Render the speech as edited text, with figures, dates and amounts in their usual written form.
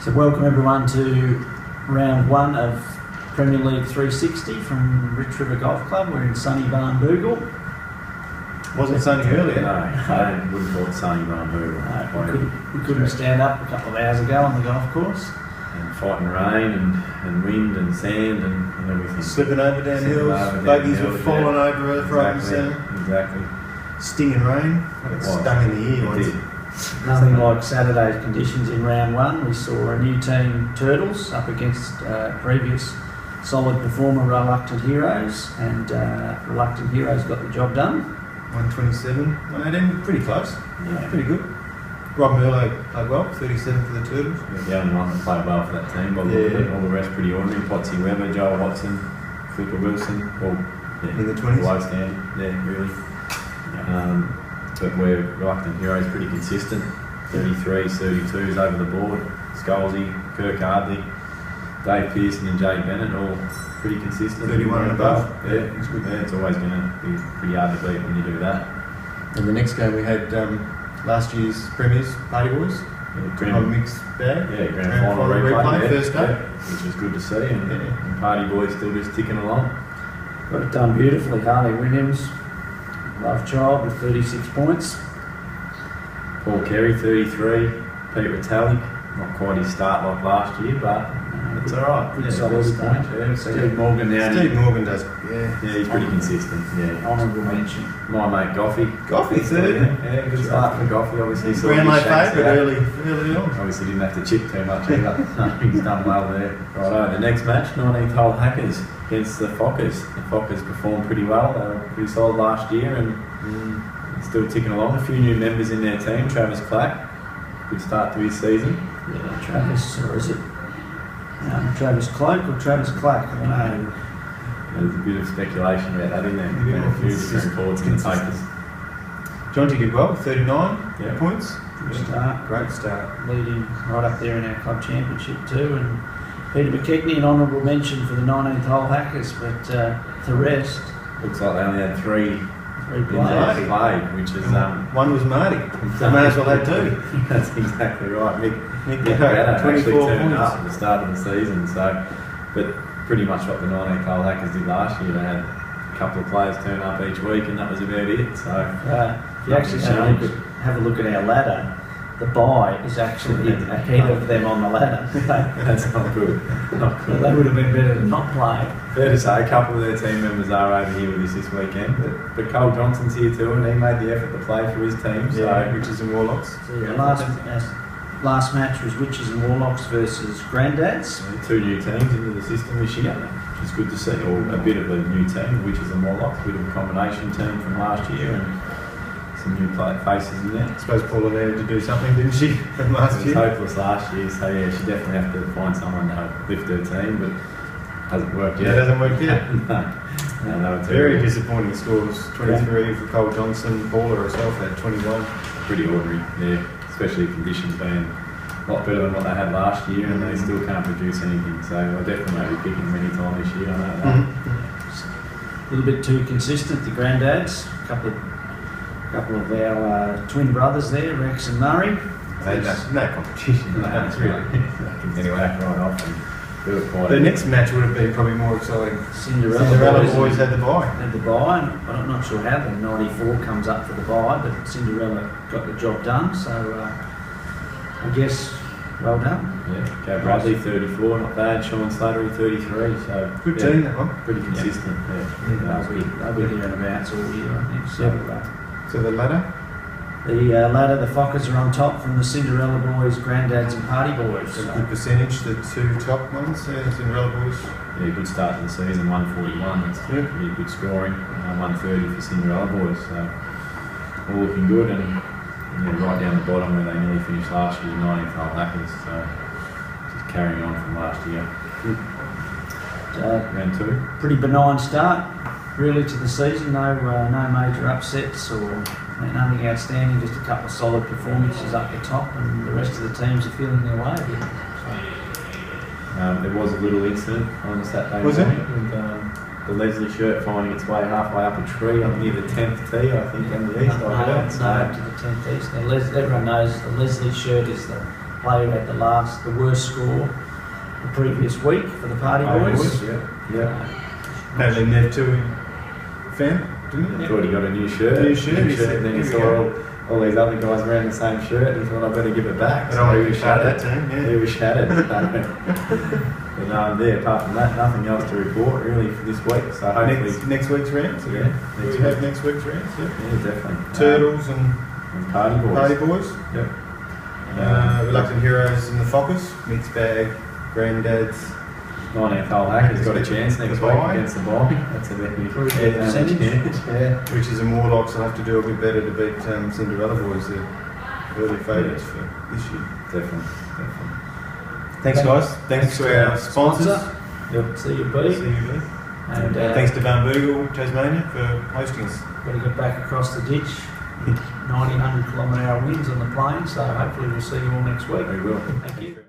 So welcome everyone to round one of Premier League 360 from Rich River Golf Club. We're in sunny Barnbougle. Wasn't sunny earlier. No, I wouldn't call it sunny Barnbougle. We couldn't stand up a couple of hours ago on the golf course. And fighting rain and wind and sand and everything. Slipping over down hills, buggies were falling over left, right and centre. Exactly. Stinging rain, it stung in the ear once. Nothing like Saturday's conditions in round one. We saw a new team, Turtles, up against previous solid performer Reluctant Heroes, and Reluctant Heroes got the job done. 127, 118, pretty close. Yeah. Pretty good. Rob Merlo played well, 37 for the Turtles. The only one that played well for that team, but all the rest pretty ordinary. Potsy Weber, Joel Watson, Flipper Wilson, all in the 20s. Below standard, really. Yeah. But we're Reluctant Heroes pretty consistent. 33s, 32s over the board. Scholesy, Kirk Hardley, Dave Pearson and Jay Bennett all pretty consistent. 31 and above. Yeah, it's good. Yeah, it's always going to be pretty hard to beat when you do that. And the next game we had last year's Premiers, Party Boys. On mixed bag. Yeah, grand final replay first day. Which was good to see. And Party Boys still just ticking along. Got it done beautifully. Harley Williams, Love Child with 36 points. Paul Carey, 33. Pete Retallick, not quite his start like last year, but it's all right. Good solid start. Yeah. Steve Morgan now. Steve Morgan does, Yeah, he's pretty consistent. Yeah. Honourable mention. My mate Goffey. Goffey, third. Yeah, good start for Goffey, obviously. Brownlow favourite early on. Obviously didn't have to chip too much either. He's done well there. Righto, the next match, 19th hole Hackers against the Fockers. The Fockers performed pretty well. They were pretty solid last year and still ticking along. A few new members in their team. Travis Clack, good start to his season. Yeah, Travis, or is it Travis Cloak or Travis Clack? I don't know. There's a bit of speculation about that in there. Yeah, A few different reports in the papers. Jonty did well, 39 points. Good start. Great start. Leading right up there in our club championship too. And Peter McKechnie, an honourable mention for the 19th hole Hackers, but the rest. Looks like they only had three players. played, which is one was Marty. So may as well have two. That's exactly right. Mick Gatto, actually 24 turned points up at the start of the season. So, but pretty much what the 19th hole Hackers did last year. They had a couple of players turn up each week, and that was about it. So, if you actually have a look at our ladder, the bye is actually ahead of them on the ladder. That's not good. Not good. They would have been better than not playing. Fair to say, a couple of their team members are over here with us this weekend, but Cole Johnson's here too, and he made the effort to play for his team. So, Witches and Warlocks. So last match was Witches and Warlocks versus Granddads. Two new teams into the system this year, which is good to see. Or a bit of a new team, Witches and Warlocks, a bit of a combination team from last year, and some new faces in there. I suppose Paula needed to do something, didn't she, from last year? It was hopeless last year, so yeah, she definitely have to find someone to help lift her team, but hasn't worked yet. Yeah, it hasn't worked yet. No, it's very disappointing scores. 23 for Cole Johnson. Paula herself had 21. Pretty ordinary, yeah, especially conditions being a lot better than what they had last year, and they still can't produce anything, so I definitely won't be picking them any time this year, I know that. A little bit too consistent, the Granddads. A couple of our twin brothers there, Rex and Murray. No competition. That's really. Anyway, back right off and do it quite. The next match would have been probably more exciting. Cinderella Boys had the bye. Had the bye, and I'm not sure how the 94 comes up for the bye, but Cinderella got the job done, so I guess well done. Yeah, Gav Bradley 34, not bad. Sean Slattery 33, so good team that one. Pretty consistent. Yeah. They'll be here and abouts all year, I think. So the ladder? The ladder, the Fockers are on top from the Cinderella Boys, Granddads and Party Boys. A good percentage, the two top ones, Cinderella Boys. Yeah, good start to the season, 141. That's really good scoring. 130 for Cinderella Boys. So all looking good, and right down the bottom where they nearly finished last year, 19th hole Hackers. So just carrying on from last year. Round two. Pretty benign start, really, to the season. No major upsets or nothing outstanding. Just a couple of solid performances up the top, and the rest of the teams are feeling their way a bit. There was a little incident on Saturday morning with the Leslie shirt finding its way halfway up a tree on near the 10th tee, I think, on the east. No, to the 10th east. Now, everyone knows the Leslie shirt is the player who had the worst score the previous week for the Party Boys. Yeah. Apparently Nev too fan, didn't he? Thought he got a new shirt. New shirt, he said, and then he "Here we saw all these other guys wearing the same shirt, and he thought, I better give it back. I don't want he to was be part of that shattered. team, yeah. He was shattered. But apart from that, nothing else to report really for this week. So hopefully, Next week's rounds? Yeah, We next have week. next week's rounds, yeah. Yeah, definitely. Turtles and And Party Boys. Party Boys. Yep. Reluctant Heroes and the Fockers. Mixed bag. Granddads. 19th hole Hackers got a chance next The week bye. against the Bombing. That's a bit Pretty good percentage. Yeah. Which is a Morlocks will have to do a bit better to beat Cinderella Boys. They're early favourites for this year. Definitely. Thanks guys. Thanks to our sponsors. Yep. See you, buddy. CUB. And Thanks to Van Bogle, Tasmania for hosting us. got to get back across the ditch. 90, 100 km/h winds on the plain, so hopefully we'll see you all next week. We will. Thank you.